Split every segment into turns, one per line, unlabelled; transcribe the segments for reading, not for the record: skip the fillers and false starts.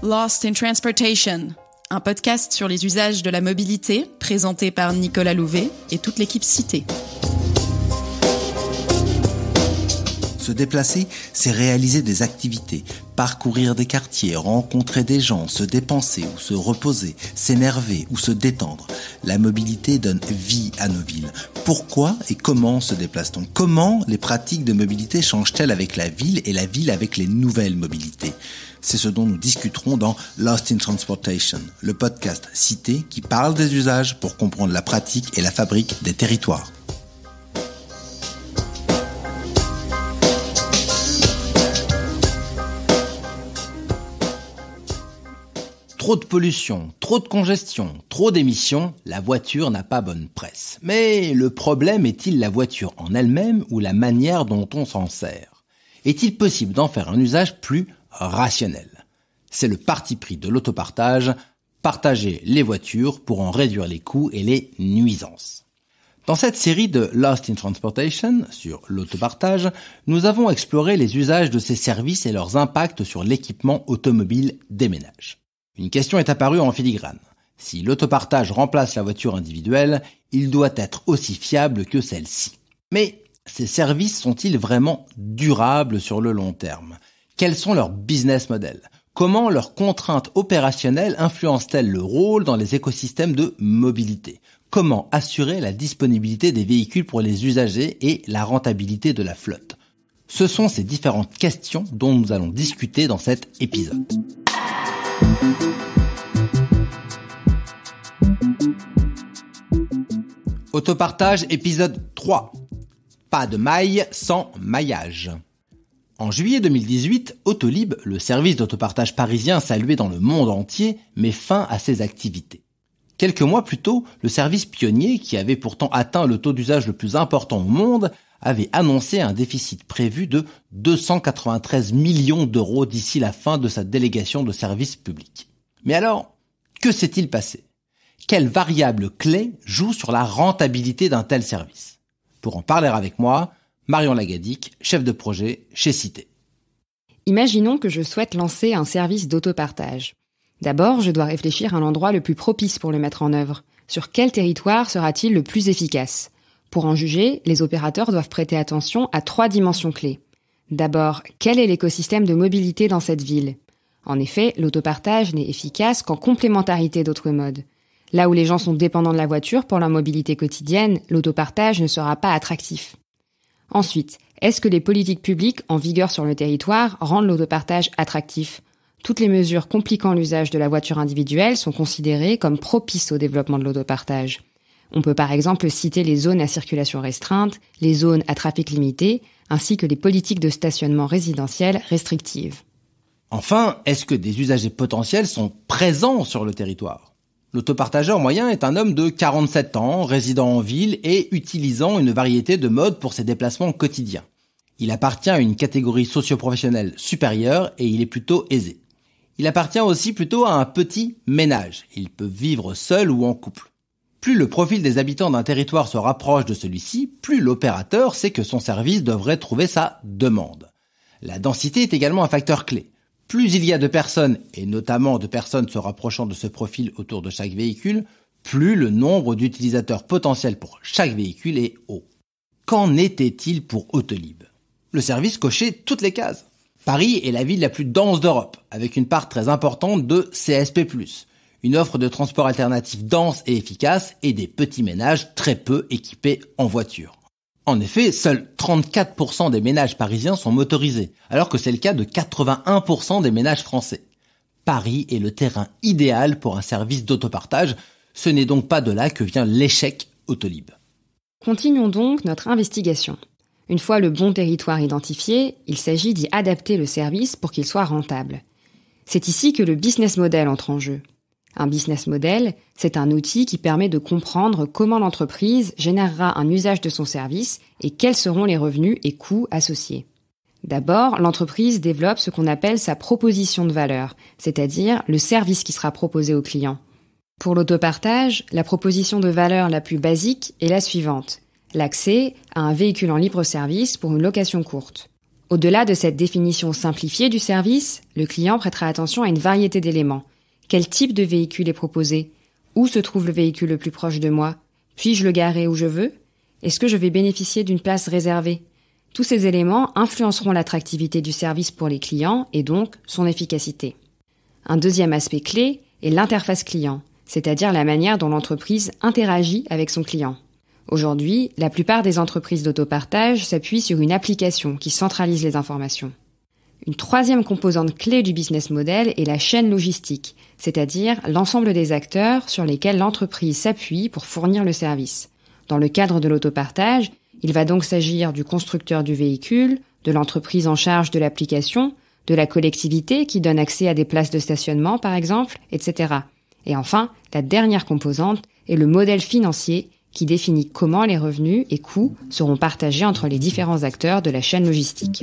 Lost in Transportation, un podcast sur les usages de la mobilité, présenté par Nicolas Louvet et toute l'équipe citée.
Se déplacer, c'est réaliser des activités, parcourir des quartiers, rencontrer des gens, se dépenser ou se reposer, s'énerver ou se détendre. La mobilité donne vie à nos villes. Pourquoi et comment se déplace-t-on ? Comment les pratiques de mobilité changent-elles avec la ville et la ville avec les nouvelles mobilités ? C'est ce dont nous discuterons dans Lost in Transportation, le podcast cité qui parle des usages pour comprendre la pratique et la fabrique des territoires. Trop de pollution, trop de congestion, trop d'émissions, la voiture n'a pas bonne presse. Mais le problème est-il la voiture en elle-même ou la manière dont on s'en sert ? Est-il possible d'en faire un usage plus rationnel ? C'est le parti pris de l'autopartage, partager les voitures pour en réduire les coûts et les nuisances. Dans cette série de Lost in Transportation, sur l'autopartage, nous avons exploré les usages de ces services et leurs impacts sur l'équipement automobile des ménages. Une question est apparue en filigrane. Si l'autopartage remplace la voiture individuelle, il doit être aussi fiable que celle-ci. Mais ces services sont-ils vraiment durables sur le long terme ? Quels sont leurs business models ? Comment leurs contraintes opérationnelles influencent-elles le rôle dans les écosystèmes de mobilité ? Comment assurer la disponibilité des véhicules pour les usagers et la rentabilité de la flotte ? Ce sont ces différentes questions dont nous allons discuter dans cet épisode. Autopartage épisode 3. Pas de maille sans maillage. En juillet 2018, Autolib, le service d'autopartage parisien salué dans le monde entier, met fin à ses activités. Quelques mois plus tôt, le service pionnier, qui avait pourtant atteint le taux d'usage le plus important au monde, avait annoncé un déficit prévu de 293 millions d'euros d'ici la fin de sa délégation de service public. Mais alors, que s'est-il passé ? Quelles variables clés jouent sur la rentabilité d'un tel service ? Pour en parler avec moi, Marion Lagadic, chef de projet chez Cité.
Imaginons que je souhaite lancer un service d'autopartage. D'abord, je dois réfléchir à l'endroit le plus propice pour le mettre en œuvre. Sur quel territoire sera-t-il le plus efficace ? Pour en juger, les opérateurs doivent prêter attention à 3 dimensions clés. D'abord, quel est l'écosystème de mobilité dans cette ville ? En effet, l'autopartage n'est efficace qu'en complémentarité d'autres modes. Là où les gens sont dépendants de la voiture pour leur mobilité quotidienne, l'autopartage ne sera pas attractif. Ensuite, est-ce que les politiques publiques en vigueur sur le territoire rendent l'autopartage attractif ? Toutes les mesures compliquant l'usage de la voiture individuelle sont considérées comme propices au développement de l'autopartage. On peut par exemple citer les zones à circulation restreinte, les zones à trafic limité, ainsi que les politiques de stationnement résidentiel restrictives.
Enfin, est-ce que des usagers potentiels sont présents sur le territoire ? L'autopartageur moyen est un homme de 47 ans, résidant en ville et utilisant une variété de modes pour ses déplacements quotidiens. Il appartient à une catégorie socio-professionnelle supérieure et il est plutôt aisé. Il appartient aussi plutôt à un petit ménage. Il peut vivre seul ou en couple. Plus le profil des habitants d'un territoire se rapproche de celui-ci, plus l'opérateur sait que son service devrait trouver sa demande. La densité est également un facteur clé. Plus il y a de personnes, et notamment de personnes se rapprochant de ce profil autour de chaque véhicule, plus le nombre d'utilisateurs potentiels pour chaque véhicule est haut. Qu'en était-il pour Autolib ? Le service cochait toutes les cases. Paris est la ville la plus dense d'Europe, avec une part très importante de CSP+, une offre de transport alternatif dense et efficace et des petits ménages très peu équipés en voiture. En effet, seuls 34% des ménages parisiens sont motorisés, alors que c'est le cas de 81% des ménages français. Paris est le terrain idéal pour un service d'autopartage, ce n'est donc pas de là que vient l'échec Autolib.
Continuons donc notre investigation. Une fois le bon territoire identifié, il s'agit d'y adapter le service pour qu'il soit rentable. C'est ici que le business model entre en jeu. Un business model, c'est un outil qui permet de comprendre comment l'entreprise générera un usage de son service et quels seront les revenus et coûts associés. D'abord, l'entreprise développe ce qu'on appelle sa proposition de valeur, c'est-à-dire le service qui sera proposé au client. Pour l'autopartage, la proposition de valeur la plus basique est la suivante. L'accès à un véhicule en libre service pour une location courte. Au-delà de cette définition simplifiée du service, le client prêtera attention à une variété d'éléments. Quel type de véhicule est proposé? Où se trouve le véhicule le plus proche de moi? Puis-je le garer où je veux? Est-ce que je vais bénéficier d'une place réservée? Tous ces éléments influenceront l'attractivité du service pour les clients et donc son efficacité. Un deuxième aspect clé est l'interface client, c'est-à-dire la manière dont l'entreprise interagit avec son client. Aujourd'hui, la plupart des entreprises d'autopartage s'appuient sur une application qui centralise les informations. Une troisième composante clé du business model est la chaîne logistique, c'est-à-dire l'ensemble des acteurs sur lesquels l'entreprise s'appuie pour fournir le service. Dans le cadre de l'autopartage, il va donc s'agir du constructeur du véhicule, de l'entreprise en charge de l'application, de la collectivité qui donne accès à des places de stationnement par exemple, etc. Et enfin, la dernière composante est le modèle financier qui définit comment les revenus et coûts seront partagés entre les différents acteurs de la chaîne logistique.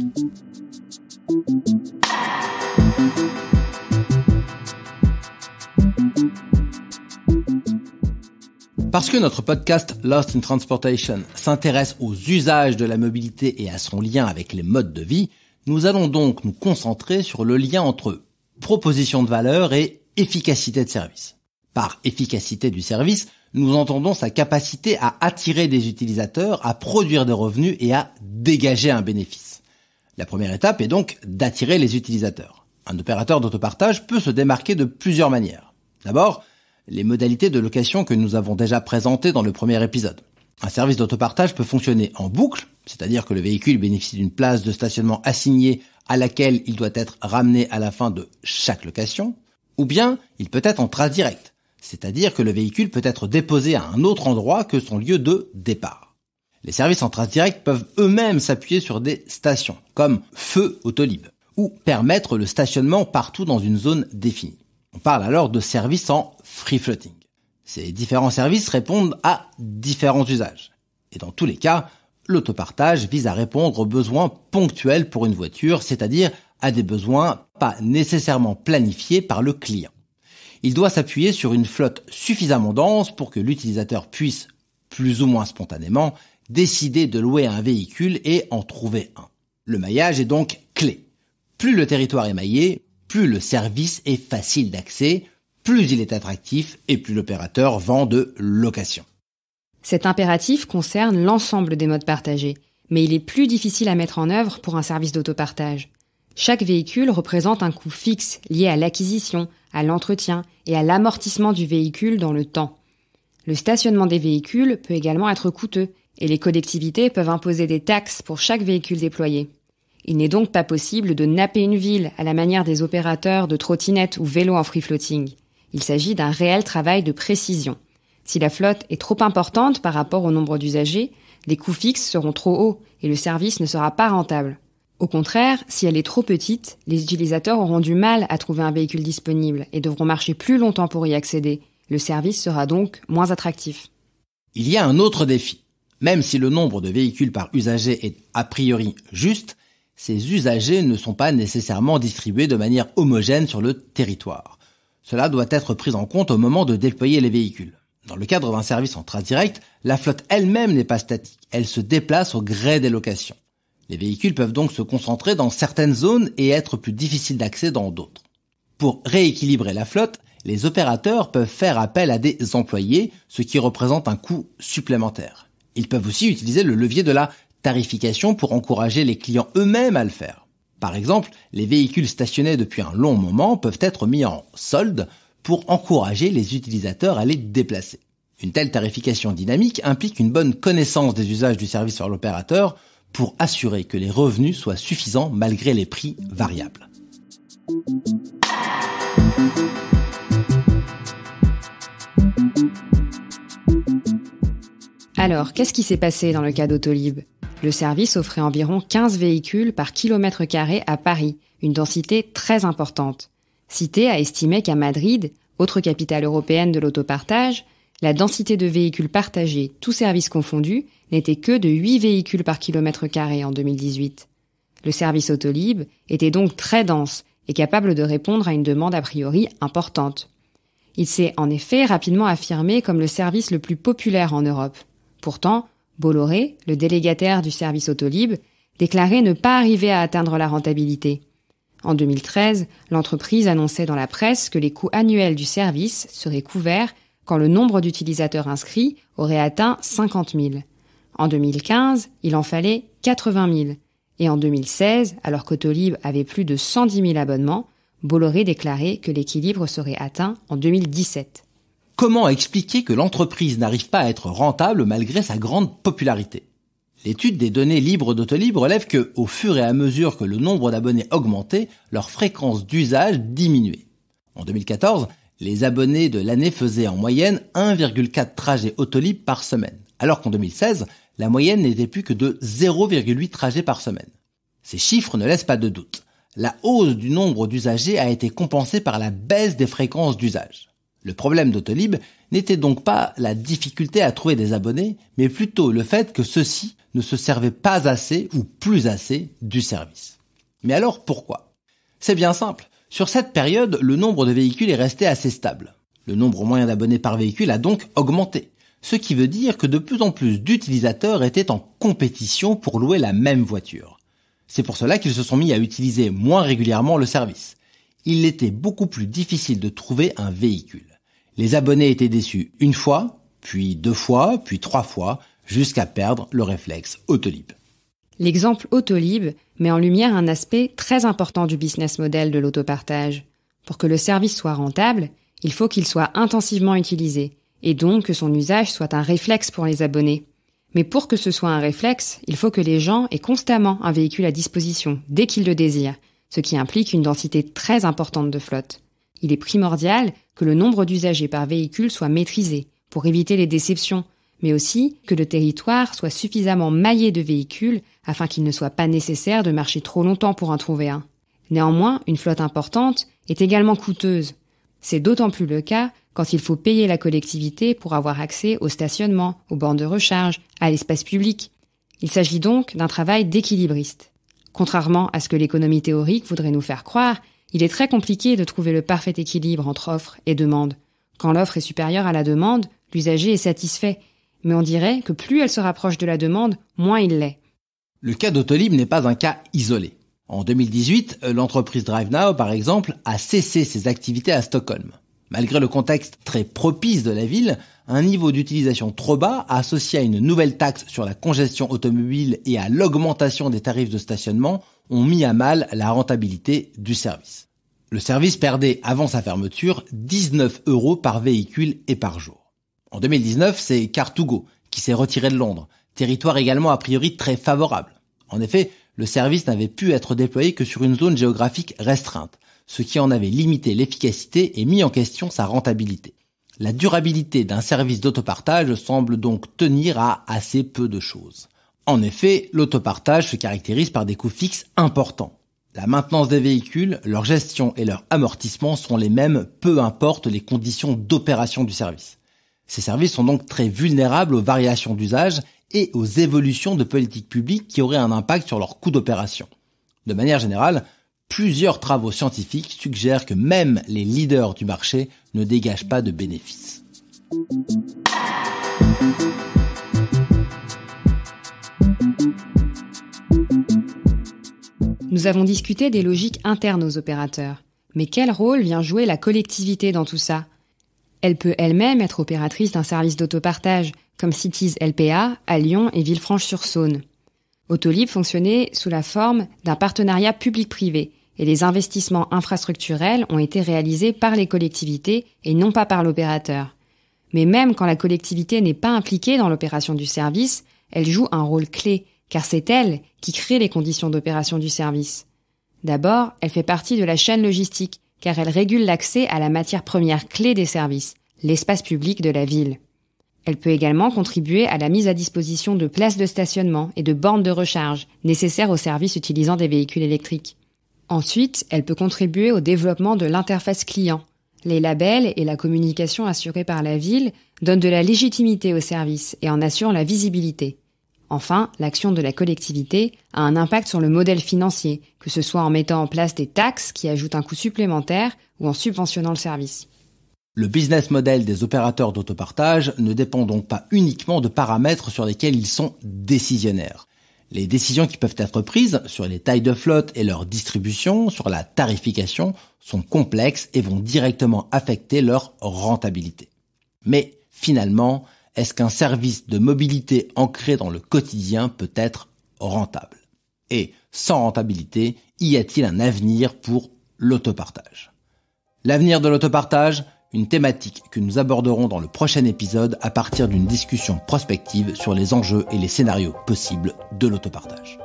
Parce que notre podcast Lost in Transportation s'intéresse aux usages de la mobilité et à son lien avec les modes de vie, nous allons donc nous concentrer sur le lien entre proposition de valeur et efficacité de service. Par efficacité du service, nous entendons sa capacité à attirer des utilisateurs, à produire des revenus et à dégager un bénéfice. La première étape est donc d'attirer les utilisateurs. Un opérateur d'autopartage peut se démarquer de plusieurs manières. D'abord, les modalités de location que nous avons déjà présentées dans le premier épisode. Un service d'autopartage peut fonctionner en boucle, c'est-à-dire que le véhicule bénéficie d'une place de stationnement assignée à laquelle il doit être ramené à la fin de chaque location, ou bien il peut être en trace directe, c'est-à-dire que le véhicule peut être déposé à un autre endroit que son lieu de départ. Les services en trace directe peuvent eux-mêmes s'appuyer sur des stations, comme Feu Autolib, ou permettre le stationnement partout dans une zone définie. On parle alors de services en free floating. Ces différents services répondent à différents usages. Et dans tous les cas, l'autopartage vise à répondre aux besoins ponctuels pour une voiture, c'est-à-dire à des besoins pas nécessairement planifiés par le client. Il doit s'appuyer sur une flotte suffisamment dense pour que l'utilisateur puisse, plus ou moins spontanément, décider de louer un véhicule et en trouver un. Le maillage est donc clé. Plus le territoire est maillé, plus le service est facile d'accès, plus il est attractif et plus l'opérateur vend de location.
Cet impératif concerne l'ensemble des modes partagés, mais il est plus difficile à mettre en œuvre pour un service d'autopartage. Chaque véhicule représente un coût fixe lié à l'acquisition, à l'entretien et à l'amortissement du véhicule dans le temps. Le stationnement des véhicules peut également être coûteux et les collectivités peuvent imposer des taxes pour chaque véhicule déployé. Il n'est donc pas possible de napper une ville à la manière des opérateurs de trottinettes ou vélos en free floating. Il s'agit d'un réel travail de précision. Si la flotte est trop importante par rapport au nombre d'usagers, les coûts fixes seront trop hauts et le service ne sera pas rentable. Au contraire, si elle est trop petite, les utilisateurs auront du mal à trouver un véhicule disponible et devront marcher plus longtemps pour y accéder. Le service sera donc moins attractif.
Il y a un autre défi. Même si le nombre de véhicules par usager est a priori juste, ces usagers ne sont pas nécessairement distribués de manière homogène sur le territoire. Cela doit être pris en compte au moment de déployer les véhicules. Dans le cadre d'un service en trace directe, la flotte elle-même n'est pas statique, elle se déplace au gré des locations. Les véhicules peuvent donc se concentrer dans certaines zones et être plus difficiles d'accès dans d'autres. Pour rééquilibrer la flotte, les opérateurs peuvent faire appel à des employés, ce qui représente un coût supplémentaire. Ils peuvent aussi utiliser le levier de la tarification pour encourager les clients eux-mêmes à le faire. Par exemple, les véhicules stationnés depuis un long moment peuvent être mis en solde pour encourager les utilisateurs à les déplacer. Une telle tarification dynamique implique une bonne connaissance des usages du service par l'opérateur pour assurer que les revenus soient suffisants malgré les prix variables.
Alors, qu'est-ce qui s'est passé dans le cas d'Autolib ? Le service offrait environ 15 véhicules par kilomètre carré à Paris, une densité très importante. Cité a estimé qu'à Madrid, autre capitale européenne de l'autopartage, la densité de véhicules partagés, tous services confondus, n'était que de 8 véhicules par kilomètre carré en 2018. Le service Autolib était donc très dense et capable de répondre à une demande a priori importante. Il s'est en effet rapidement affirmé comme le service le plus populaire en Europe. Pourtant, Bolloré, le délégataire du service Autolib, déclarait ne pas arriver à atteindre la rentabilité. En 2013, l'entreprise annonçait dans la presse que les coûts annuels du service seraient couverts quand le nombre d'utilisateurs inscrits aurait atteint 50 000. En 2015, il en fallait 80 000. Et en 2016, alors qu'Autolib avait plus de 110 000 abonnements, Bolloré déclarait que l'équilibre serait atteint en 2017.
Comment expliquer que l'entreprise n'arrive pas à être rentable malgré sa grande popularité ? L'étude des données libres d'Autolib relève que, au fur et à mesure que le nombre d'abonnés augmentait, leur fréquence d'usage diminuait. En 2014, les abonnés de l'année faisaient en moyenne 1,4 trajets Autolib par semaine, alors qu'en 2016, la moyenne n'était plus que de 0,8 trajets par semaine. Ces chiffres ne laissent pas de doute. La hausse du nombre d'usagers a été compensée par la baisse des fréquences d'usage. Le problème d'Autolib n'était donc pas la difficulté à trouver des abonnés, mais plutôt le fait que ceux-ci ne se servaient pas assez ou plus assez du service. Mais alors pourquoi ? C'est bien simple. Sur cette période, le nombre de véhicules est resté assez stable. Le nombre moyen d'abonnés par véhicule a donc augmenté, ce qui veut dire que de plus en plus d'utilisateurs étaient en compétition pour louer la même voiture. C'est pour cela qu'ils se sont mis à utiliser moins régulièrement le service. Il était beaucoup plus difficile de trouver un véhicule. Les abonnés étaient déçus une fois, puis 2 fois, puis 3 fois, jusqu'à perdre le réflexe Autolib.
L'exemple Autolib met en lumière un aspect très important du business model de l'autopartage. Pour que le service soit rentable, il faut qu'il soit intensivement utilisé, et donc que son usage soit un réflexe pour les abonnés. Mais pour que ce soit un réflexe, il faut que les gens aient constamment un véhicule à disposition, dès qu'ils le désirent, ce qui implique une densité très importante de flotte. Il est primordial que le nombre d'usagers par véhicule soit maîtrisé, pour éviter les déceptions, mais aussi que le territoire soit suffisamment maillé de véhicules afin qu'il ne soit pas nécessaire de marcher trop longtemps pour en trouver un. Néanmoins, une flotte importante est également coûteuse. C'est d'autant plus le cas quand il faut payer la collectivité pour avoir accès au stationnement, aux bornes de recharge, à l'espace public. Il s'agit donc d'un travail d'équilibriste. Contrairement à ce que l'économie théorique voudrait nous faire croire, il est très compliqué de trouver le parfait équilibre entre offre et demande. Quand l'offre est supérieure à la demande, l'usager est satisfait, mais on dirait que plus elle se rapproche de la demande, moins il l'est.
Le cas d'Autolib n'est pas un cas isolé. En 2018, l'entreprise DriveNow, par exemple, a cessé ses activités à Stockholm. Malgré le contexte très propice de la ville, un niveau d'utilisation trop bas, associé à une nouvelle taxe sur la congestion automobile et à l'augmentation des tarifs de stationnement, ont mis à mal la rentabilité du service. Le service perdait, avant sa fermeture, 19 € par véhicule et par jour. En 2019, c'est Car2Go qui s'est retiré de Londres, territoire également a priori très favorable. En effet, le service n'avait pu être déployé que sur une zone géographique restreinte, ce qui en avait limité l'efficacité et mis en question sa rentabilité. La durabilité d'un service d'autopartage semble donc tenir à assez peu de choses. En effet, l'autopartage se caractérise par des coûts fixes importants. La maintenance des véhicules, leur gestion et leur amortissement sont les mêmes, peu importe les conditions d'opération du service. Ces services sont donc très vulnérables aux variations d'usage et aux évolutions de politiques publiques qui auraient un impact sur leur coût d'opération. De manière générale, plusieurs travaux scientifiques suggèrent que même les leaders du marché ne dégagent pas de bénéfices.
Nous avons discuté des logiques internes aux opérateurs. Mais quel rôle vient jouer la collectivité dans tout ça ? Elle peut elle-même être opératrice d'un service d'autopartage, comme Cities LPA à Lyon et Villefranche-sur-Saône. Autolib fonctionnait sous la forme d'un partenariat public-privé, et les investissements infrastructurels ont été réalisés par les collectivités et non pas par l'opérateur. Mais même quand la collectivité n'est pas impliquée dans l'opération du service, elle joue un rôle clé, car c'est elle qui crée les conditions d'opération du service. D'abord, elle fait partie de la chaîne logistique, car elle régule l'accès à la matière première clé des services, l'espace public de la ville. Elle peut également contribuer à la mise à disposition de places de stationnement et de bornes de recharge, nécessaires aux services utilisant des véhicules électriques. Ensuite, elle peut contribuer au développement de l'interface client. Les labels et la communication assurée par la ville donnent de la légitimité au service et en assurent la visibilité. Enfin, l'action de la collectivité a un impact sur le modèle financier, que ce soit en mettant en place des taxes qui ajoutent un coût supplémentaire ou en subventionnant le service.
Le business model des opérateurs d'autopartage ne dépend donc pas uniquement de paramètres sur lesquels ils sont décisionnaires. Les décisions qui peuvent être prises sur les tailles de flotte et leur distribution, sur la tarification, sont complexes et vont directement affecter leur rentabilité. Mais finalement, est-ce qu'un service de mobilité ancré dans le quotidien peut être rentable ? Et sans rentabilité, y a-t-il un avenir pour l'autopartage ? L'avenir de l'autopartage, une thématique que nous aborderons dans le prochain épisode à partir d'une discussion prospective sur les enjeux et les scénarios possibles de l'autopartage.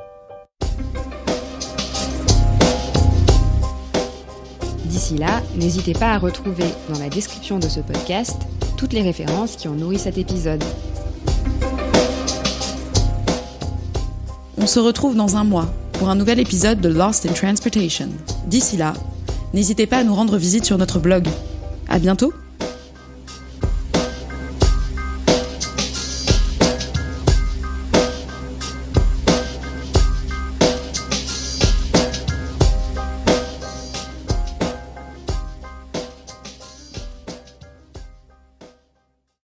D'ici là, n'hésitez pas à retrouver dans la description de ce podcast toutes les références qui ont nourri cet épisode.
On se retrouve dans un mois pour un nouvel épisode de Lost in Transportation. D'ici là, n'hésitez pas à nous rendre visite sur notre blog. À bientôt!